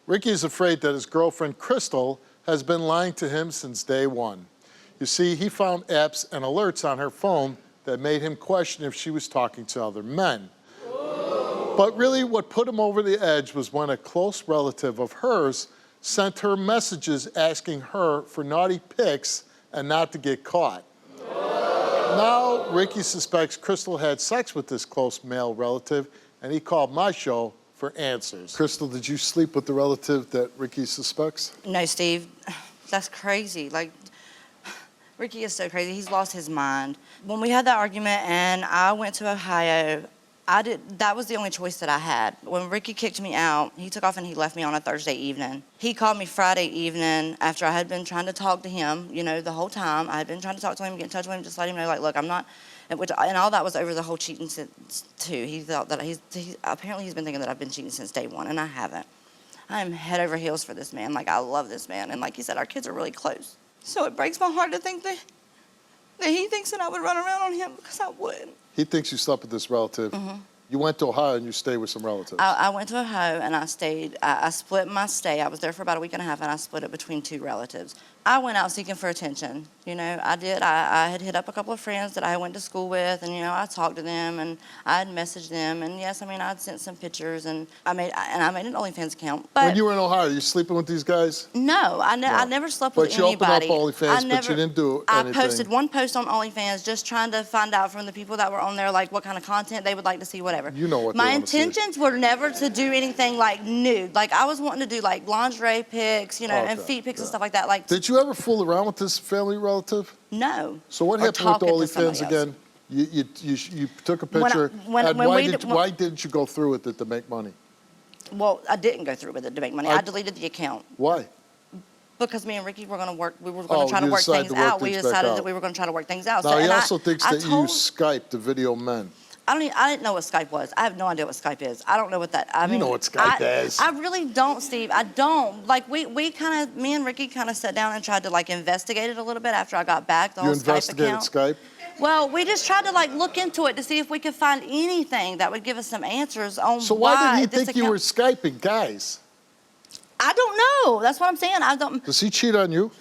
Ricky is afraid that his girlfriend, Crystal, has been lying to him since day one. You see, he found apps and alerts on her phone that made him question if she was talking to other men. But really, what put him over the edge was when a close relative of hers sent her messages asking her for naughty pics and not to get caught. Now, Ricky suspects Crystal had sex with this close male relative, and he called my show for answers. Crystal, did you sleep with the relative that Ricky suspects? No, Steve. That's crazy. Like, Ricky is so crazy. He's lost his mind. When we had that argument and I went to Ohio, that was the only choice that I had. When Ricky kicked me out, he took off and he left me on a Thursday evening. He called me Friday evening after I had been trying to talk to him, you know, the whole time. I had been trying to talk to him, get in touch with him, just let him know, like, look, I'm not, and all that was over the whole cheating since, too. He thought that apparently he's been thinking that I've been cheating since day one, and I haven't. I am head over heels for this man. Like, I love this man. And like he said, our kids are really close. So it breaks my heart to think that he thinks that I would run around on him, because I wouldn't. He thinks you slept with this relative. You went to Ohio and you stayed with some relatives. I went to Ohio and I stayed. I split my stay. I was there for about a week and a half, and I split it between two relatives. I went out seeking for attention. You know, I did. I had hit up a couple of friends that I went to school with, and, you know, I talked to them, and I had messaged them, and yes, I mean, I'd sent some pictures, and I made an OnlyFans account. But when you were in Ohio, you sleeping with these guys? No, I never slept with anybody. But you opened up OnlyFans, but you didn't do anything. I posted one post on OnlyFans just trying to find out from the people that were on there, like, what kind of content they would like to see, whatever. You know what my intentions were never to do anything like nude. Like, I was wanting to do like lingerie pics, you know, and feet pics and stuff like that. Like, did you ever fool around with this family relative? No. So what happened with the OnlyFans again? You took a picture. Why didn't you go through with it to make money? Well, I didn't go through with it to make money. I deleted the account. Why? Because me and Ricky were going to work. We were going to try to work things out. We decided that we were going to try to work things out. Now, he also thinks that you use Skype to video men. I didn't know what Skype was. I have no idea what Skype is. I don't know what that. You know what Skype is. I really don't, Steve. I don't. Like, me and Ricky kind of sat down and tried to, like, investigate it a little bit after I got back. The whole Skype account. You investigated Skype? Well, we just tried to, like, look into it to see if we could find anything that would give us some answers on So why did he think you were Skyping guys? I don't know. That's what I'm saying. I don't. Does he cheat on you?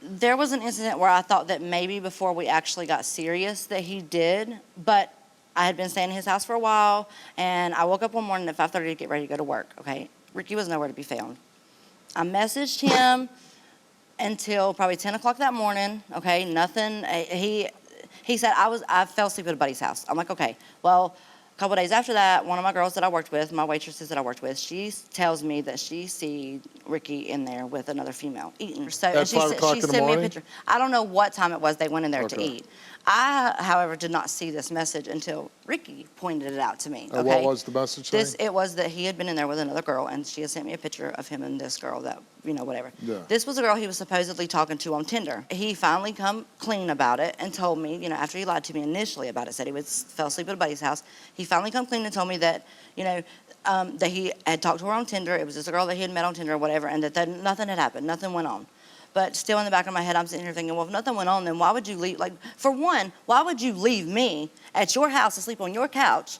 There was an incident where I thought that maybe before we actually got serious that he did, but I had been staying in his house for a while, and I woke up one morning at 5:30 to get ready to go to work, okay? Ricky was nowhere to be found. I messaged him until probably 10 o'clock that morning, okay? Nothing. He said, I fell asleep at a buddy's house. I'm like, okay. Well, a couple of days after that, one of my girls that I worked with, my waitresses that I worked with, she tells me that she see Ricky in there with another female eating. So at 5 o'clock in the morning? Me a picture. I don't know what time it was they went in there to eat. I, however, did not see this message until Ricky pointed it out to me. Okay? What was the message? It was that he had been in there with another girl, and she had sent me a picture of him and this girl that, you know, whatever. Yeah. This was a girl he was supposedly talking to on Tinder. He finally come clean about it and told me, you know, after he lied to me initially about it, said he fell asleep at a buddy's house. He finally come clean and told me that, you know, that he had talked to her on Tinder. It was just a girl that he had met on Tinder or whatever, and that nothing had happened. Nothing went on. But still in the back of my head, I'm sitting here thinking, well, if nothing went on, then why would you leave? Like, for one, why would you leave me at your house to sleep on your couch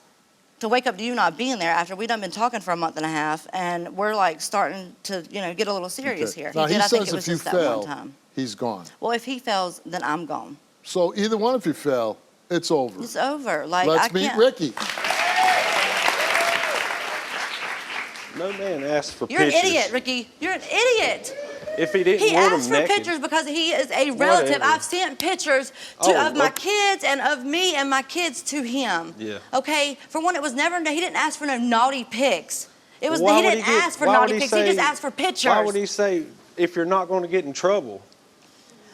to wake up to you not being there after we'd done been talking for a month and a half, and we're, like, starting to, you know, get a little serious here. Now, he I think says it was if you just that one fail, time. he's gone. Well, if he fails, then I'm gone. So either one of you fail, it's over. It's over. Like, Let's meet Ricky. No man asked for pictures. You're an idiot, Ricky. You're an idiot. If he didn't he want asked them for naked, pictures because he is a relative. Whatever. I've sent pictures of my kids and of me and my kids to him. Yeah. Okay. For one, it was never. He didn't ask for no naughty pics. It was. He didn't ask for naughty pics. He just asked for pictures. Why would he say if you're not going to get in trouble?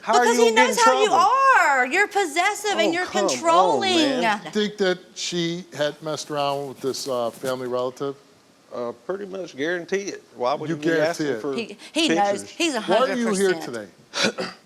How because are you he knows how you trouble? are. You're possessive and you're controlling. Do you think that she had messed around with this family relative? Pretty much guarantee it. Why would you be asking for he pictures? knows. He's 100%. Why are you here today?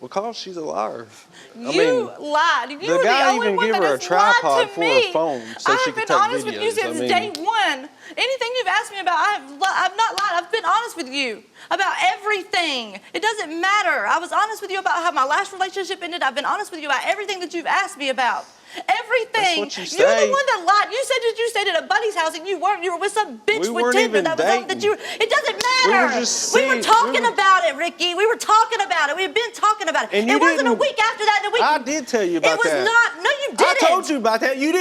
Because she's a liar. You lied. You the were guy the only even one give that her a has tripod lied to for me. her phone so she could take videos. I have been honest with you since day one. Anything you've asked me about, I've not lied. I've been honest with you. with you about everything. It doesn't matter. I was honest with you about how my last relationship ended. I've been honest with you about everything that you've asked me about. Everything. That's what you say. You're the one that lied. You said that you stayed at a buddy's house and you weren't. You were with some bitch We with weren't Tinder even that was on that you. It doesn't matter. We were just We were seeing- talking about it, Ricky. We were talking about it. We've been talking about it. And you It wasn't a didn't- week after that. The week. I did tell you about It was that. not. No, you I didn't. told you about that. You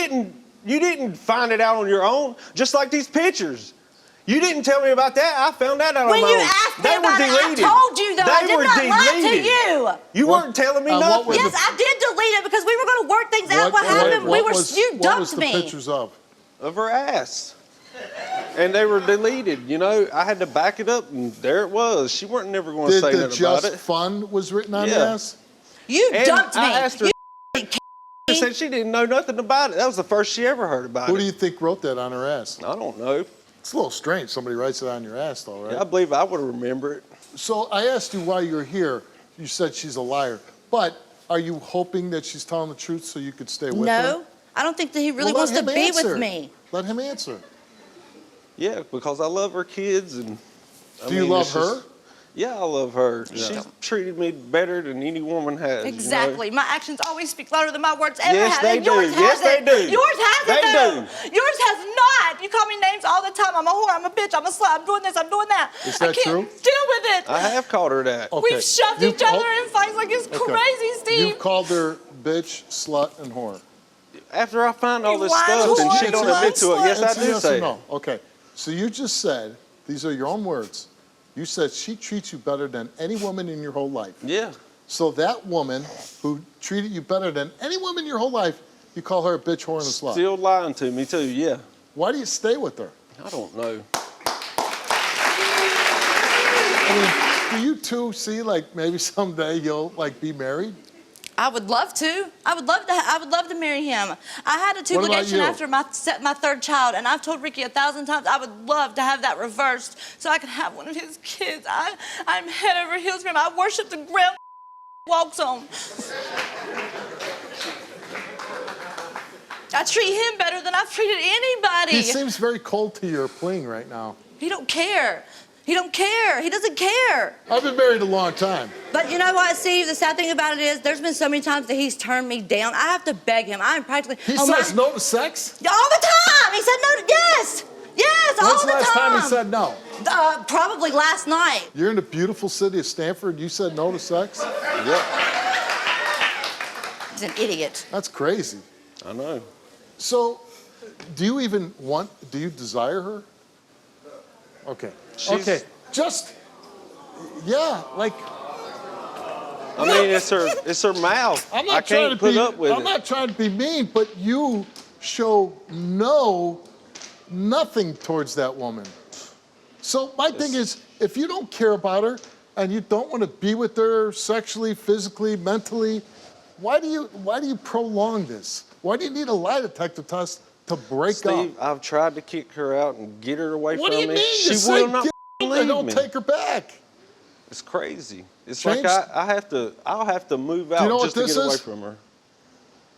didn't find it out on your own, just like these pictures. You didn't tell me about that. I found that out When on my you own. asked me They about were it, I deleted. told you though. I They did were not lie to deleted. you. You weren't telling me what nothing. were Yes, I did delete it because we were going to work things out. What happened? You what was dumped the me. pictures of? Of her ass. And they were deleted. You know, I had to back it up, and there it was. She weren't never going to Did say the nothing about just it. fun was written on Yeah. your ass? You And dumped me. I asked her. You She said she didn't know nothing about it. That was the first she ever heard about Who it. do you think wrote that on her ass? I don't know. It's a little strange. Somebody writes it on your ass, though, right? I believe I would remember it. So I asked you why you're here. You said she's a liar. But are you hoping that she's telling the truth so you could stay with her? No, I don't think that he really Well, wants let to him be answer. with me. Let him answer. Yeah, because I love her kids and. Do you love it's just- her? Yeah, I love her. Yeah. She's treated me better than any woman has. you know? Exactly. My actions always speak louder than my words ever Yes, have. they And yours do. Yes, hasn't. they do. Yours hasn't, They though. Yours has not. You call me names all the time. I'm a whore. I'm a bitch. I'm a slut. I'm doing this. I'm doing that. Is that I can't true? deal with it. I have called her that. Okay. We've shoved You've- each other oh, in fights like it's okay. crazy, Steve. You've called her bitch, slut, and whore. After I find all You this lying stuff and whore, she you don't lying admit to it, slut. yes, I Answer do yes say or it. no. Okay. So you just said, these are your own words. You said she treats you better than any woman in your whole life. Yeah. So that woman who treated you better than any woman in your whole life, you call her a bitch, whore, and a slut. Still lying to me too, yeah. Why do you stay with her? I don't know. I mean, do you two see like maybe someday you'll like be married? I would love to. I would love to marry him. I had a tube What about ligation you? after my third child, and I've told Ricky 1,000 times I would love to have that reversed so I could have one of his kids. I'm head over heels for him. I worship the ground walks on. I treat him better than I've treated anybody. He seems very cold to your pling right now. He don't care. He don't care. He doesn't care. I've been married a long time. But you know what, Steve? The sad thing about it is there's been so many times that he's turned me down. I have to beg him. I'm practically... He oh, says no to sex? All the time. He said no to... Yes. Yes, all When's the the last time. time he said no? Probably last night. You're in the beautiful city of Stanford, you said no to sex? Yep. He's an idiot. That's crazy. I know. So, do you desire her? Okay. She's- Okay. Just, yeah, like, I mean, it's her mouth. I'm not I trying can't to put be, up with I'm it. not trying to be mean, but you show nothing towards that woman. So my thing is, if you don't care about her and you don't want to be with her sexually, physically, mentally, why do you prolong this? Why do you need a lie detector test to break Steve, up? I've tried to kick her out and get her away What from do you me. mean? She You say will not get believe and don't me. take her back. It's crazy. It's Change- like I'll have to move out you know what just to this get away is? from her.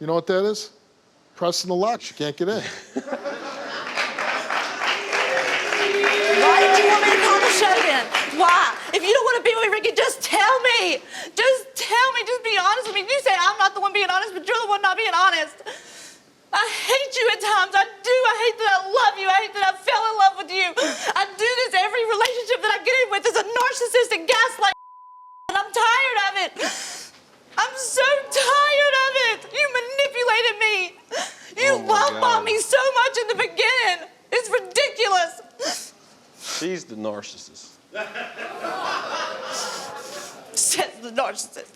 You know what that is? Pressing the lock, she can't get in. Why did you want me to call the show then? Why? If you don't want to be with me, Ricky, just tell me. Just tell me. Just be honest with me. You say I'm not the one being honest, but you're the one not being honest. I hate you at times. I do. I hate that I love you. I hate that I fell in love with you. I do this every relationship that I get in with is a narcissistic gaslight, and I'm tired of it. I'm so tired of it. You manipulated me. You Oh my love bombed God. me so much in the beginning. It's ridiculous. She's the narcissist. Says the narcissist.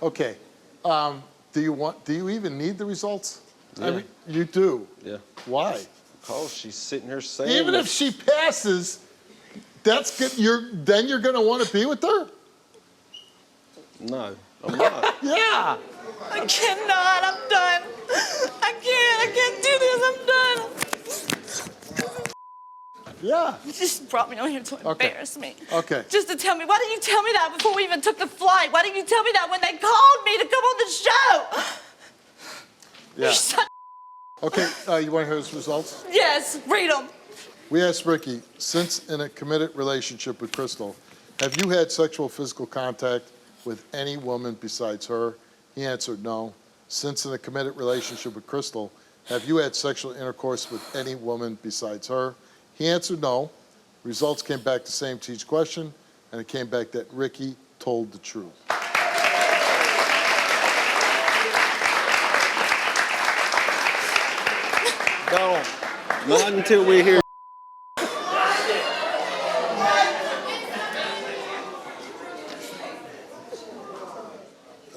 Okay. Do you even need the results? I Yeah. mean, you do. Yeah. Why? Because she's sitting here saying Even that- if she passes, that's good. Then you're gonna want to be with her? No, I'm not. Yeah. I cannot. I'm done. I can't do this. I'm done. Yeah. You just brought me on here to Okay. embarrass me. Okay. Just to tell me. Why didn't you tell me that before we even took the flight? Why didn't you tell me that when they called me to come on the show? Yeah. You're such... Okay. You want to hear his results? Yes, read them. We asked Ricky, since in a committed relationship with Crystal, have you had sexual physical contact with any woman besides her? He answered no. Since in a committed relationship with Crystal, have you had sexual intercourse with any woman besides her? He answered no. Results came back the same to each question, and it came back that Ricky told the truth. Don't. Not until we hear.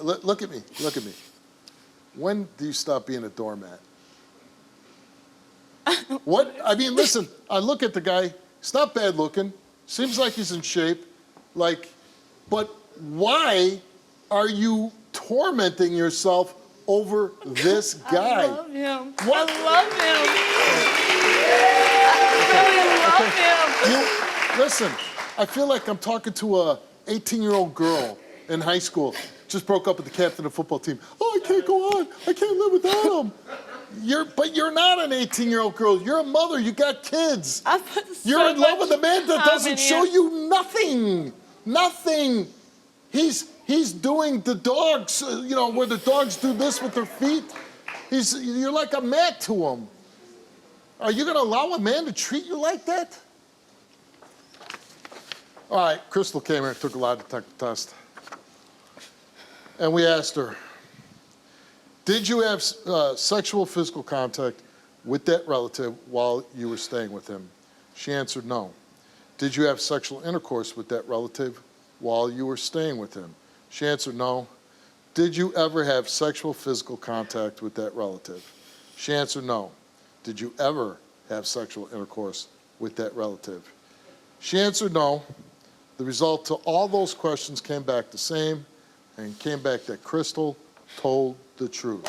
Look at me, look at me. When do you stop being a doormat? What? I mean, listen, I look at the guy, he's not bad looking, seems like he's in shape, like, but why are you tormenting yourself over this guy? I love him. What? I love him. I really love him. Listen, I feel like I'm talking to a 18-year-old girl in high school. Just broke up with the captain of the football team. Oh, I can't go on. I can't live without him. But you're not an 18-year-old girl. You're a mother. You got kids. I put so You're in love much with a man that time doesn't in show here. you nothing. Nothing. He's doing the dogs, where the dogs do this with their feet. You're like a mat to him. Are you going to allow a man to treat you like that? All right, Crystal came here and took a lie detector test. And we asked her, did you have sexual physical contact with that relative while you were staying with him? She answered no. Did you have sexual intercourse with that relative while you were staying with him? She answered no. Did you ever have sexual physical contact with that relative? She answered no. Did you ever have sexual intercourse with that relative? She answered no. The result to all those questions came back the same, and came back that Crystal told the truth.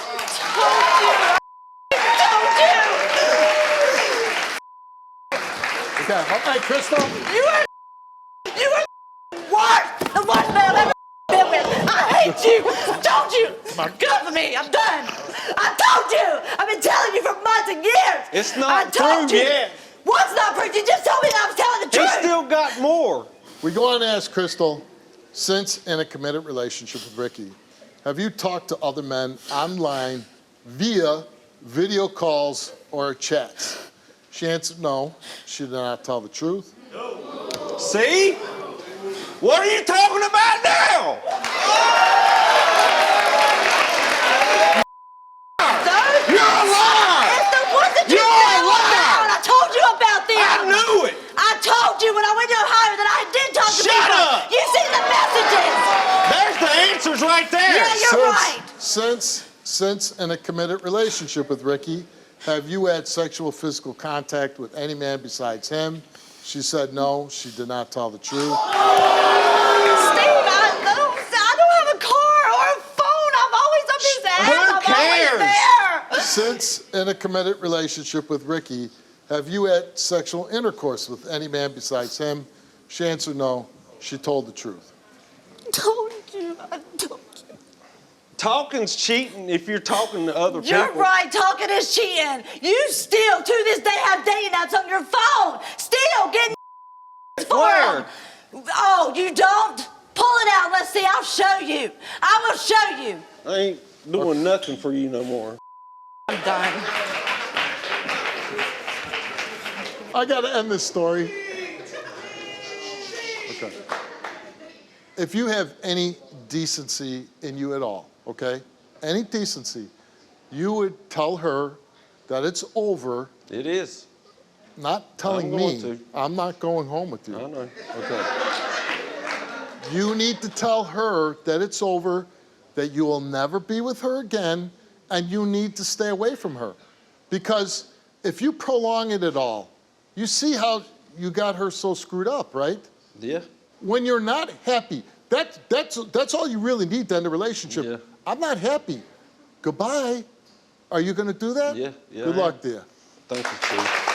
Okay, all right, Crystal. You are worse. The worst man I've ever been with. I hate you. I told you. Good for me. I'm done. I told you. I've been telling you for months and years. It's I not told through you. yet. What's not proof? You just told me that I was telling the He truth. still got more. We go on to ask Crystal, since in a committed relationship with Ricky, have you talked to other men online via video calls or chats? She answered no. She did not tell the truth. See? What are you talking about now? You're a liar! It's the ones that you You're a said liar! about. I told you about them. I knew it! I told you when I went to Ohio that I did talk to Shut people. up! You see the messages. There's the answers right there. Yeah, you're right. Since in a committed relationship with Ricky, have you had sexual physical contact with any man besides him? She said no. She did not tell the truth. Steve, I don't have a car or a phone. I'm always up his ass. Who I'm cares? always there. Since in a committed relationship with Ricky, have you had sexual intercourse with any man besides him? She answered no. She told the truth. I told you. I told you. Talking's cheating if you're talking to other people. You're right. Talking is cheating. You still, to this day, have dating apps on your phone. Still getting for Where? 'em. Oh, you don't? Pull it out. Let's see. I'll show you. I will show you. I ain't doing nothing for you no more. I'm done. I got to end this story. Okay. If you have any decency in you at all, okay, any decency, you would tell her that it's over. It is. Not telling I'm going me. to. I'm not going home with you. I know. Okay. You need to tell her that it's over, that you will never be with her again, and you need to stay away from her. Because if you prolong it at all, you see how you got her so screwed up, right? Yeah. When you're not happy, that's all you really need to end a relationship. Yeah. I'm not happy. Goodbye. Are you going to do that? Yeah, yeah, Good I am. luck, dear. Thank you, Chief.